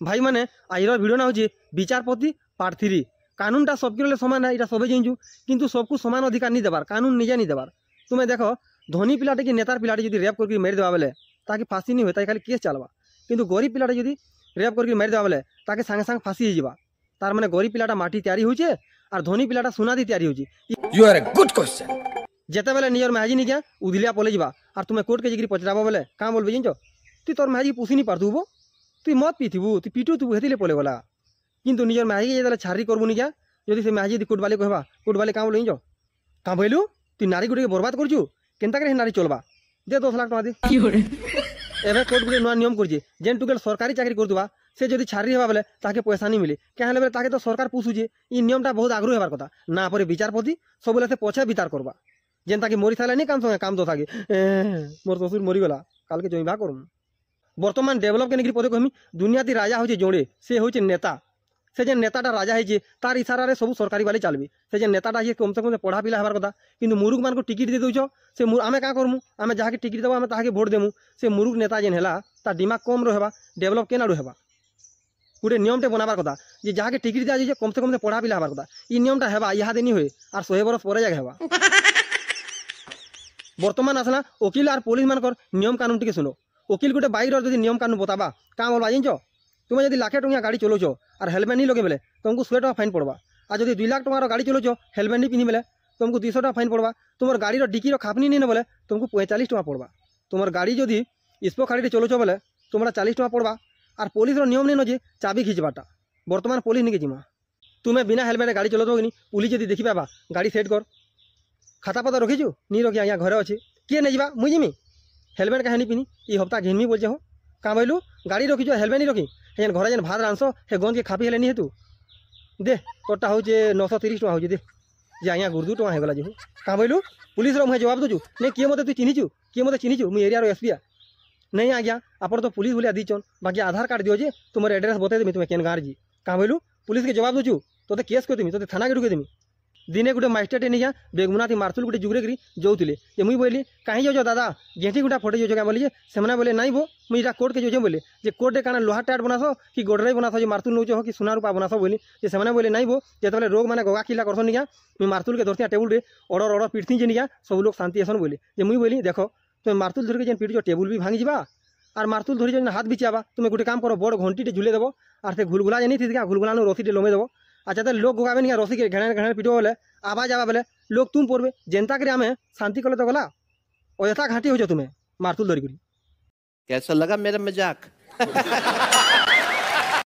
भाई मैंने आज भिडियो ना हूँ विचारपति पार्ट 3। कानूनटा सबके सामान है, सब जाइचु किंतु सबको सामान अधिकार नहीं देवार, कानून निजे नहीं देवार। तुम्हें देख धनी पिलाटे कि नेतार पिलाटे जो रेप करके मारी देवा बेले ताकि फांसी नहीं होता खाली केस चलवा, किंतु गरीब पिलाटे जो रेप करके मारी देवा बेले ताकि सांगे सांगे फांसी हो तार माने गरीब पिलाटा माटी तैयारी होचे और धनी पिलाटा सुना दी तैयारी होची। You are a good question. जेते बेले निजर महजी नहीं क्या उदिलिया पले जा और तुम्हें कोर्ट के जिक्री पचराबो बेले क्या बोलबे जानछ तुई तोर महजी पुषी नहीं पारथुबो, तुई मत पीथुबु, तुई पिटू तुबु हेतिले पले गला। किंतु निजर महजी जेते छारी करबु नहीं क्या जदि से महजी कोर्ट वाले कहबा कोर्ट वाले क्या बोल जानछ क्या बोलू तुई नारी गुटे बर्बाद करछु केनता करे नारी चलबा दे 10 लाख टका दे। एबे कोर्ट गुटे नुआ नियम करछि जेन टुकेल सरकारी चाकरी करदुबा से जदि छाड़ी हेबा बेले ताके पैसा नहीं मिले क्या हेले बेले ताके तो सरकार पुषुजे। ई नियमटा बहुत आग्रह हेबार कथा ना परे विचारपति सबले से पछे विचार करबा जेनता कि मरी थाले नहीं काम संगे काम दो थाके मोर ससुर मरी गला काल के जइबा करम। वर्तमान डेवलप के निकरी पदे कहमी दुनियाती राजा होचे जोड़े से होचे नेता। से जे नेताटा राजा है तार इशारा रे सब सरकारी वाले चलबी। से जे नेताटा है कम से कम पढ़ा पिला हेबार कथा किंतु मुरुख मान को टिकट दे दउछ से आमे का करमु आमे जहा के टिकट देबो आमे ताके वोट देमु। से मुरुख नेता जेन हेला ता दिमाग कम रहबा डेवलप केना हेबा। गोटे नियमटे बनाबार कथा जे जहा के टिकट दिया कम से कम पढ़ा पिला हेबार कथा। ई नियमटा हेबा इहादे नहीं होए और 100 बरस पर जाके हेबा। वर्तमान आसला वकिल और पुलिस मानकर नियम कानून टिके सुनो। वकिल गोटे बाइक जो नियम कानून बताबा क्या बोलवा जानछ तुम्हें यदि लाखे टंका गाड़ी चलाउछ और हेलमेट नहीं लगे बेले तुमको 100 टका फाइन पड़वा और जब 2 लाख टंकार गाड़ी चलाउछ हेलमेट नहीं पिनी बेले तुमको 200 टका फाइन पड़वा। तुम गाड़ी डिक्की खापनी नहीं बोले तुमको 45 टका पड़वा। तुम गाड़ी जदि स्पो खाड़ी चलाउछ बोले तुम्हारा 40 टका पड़वा। और पुलिस नियम नहीं नो चाबी खींचवाटा बर्तमान पुलिस नहीं जिमा तुम्हें बिना हेलमेट गाड़ी चलाऊ कि पुलिस जब देखी पाबा गाड़ी सेट कर खाता पता रखीचु नहीं रखी आज्ञा घरे अच्छे किए नहीं जा मुई जिमी हेलमेट कहीं नहीं पिनी ये हप्ता घिनमी बोलचे हो क्या बोलू गाड़ी रखीच हेलमेट नहीं रखी जेन घर जेन भात रांधस हे गंज के खापी हेले नहीं हेतु दे तोरटा हूँ 930 टका हो दे जे आज्ञा गुरदू टका होगला जे क्या बोलू पुलिस मुझे जवाब दूचु नहीं किए मत तु चिन्हीचु किए मत चिन्हीचु मुझे एरिया एसपी नहीं आज्ञा आप तो पुलिस बोलिया दीचन बाकी आधार कार्ड दियो जे तुम एड्रेस बता देमी तुम्हें केन गाँव जी क्या बोलू पुलिस के जवाब दूचु तो केस कर देमी तो थाना के ढुके देमी। दिने गोटे मास्टर नहीं क्या बेगमुना थी मार्सुल गोटे जुगरे करी जोले जे मुई बोली कहीं जाओ दादा जेठी गुटा फटे जाओ क्या बोली से बोले नहीं वो मुझे कोर्ट के जो बोले जे कोर्टे काना लोहा टाट बनास कि गोडरे बनास जो मार्सुल नौच हो कि सोना रूपा बनास बोली से बोले नहीं वो जो रोग मैंने गगा किला करसन निका मुझे मार्सुल के धरती टेबुल रे ऑर्डर ऑर्डर पिटती निका सब लोग शांति आसन बोले जे मुई बोली देख तुम मार्सुल धर के जेन पिट टेबुल भी भांगी जा और मार्सुल धरी जो हाथ बिचाबा तुम्हें गोटे काम करो बड़ घंटी झुले देव और से घुलगुला जानी थी घुलगुला रसी लमे देव। अच्छा तो लोग गोगाबे नहीं रसी के घेणे घेणे पिटो बोले आवाज आवा बोले लोग तुम पड़े जेनता कर आमे शांति कले तो गला अयथा घाटी हो तुम्हें मार्सुल धरिक। कैसा लगा मेरा मजाक?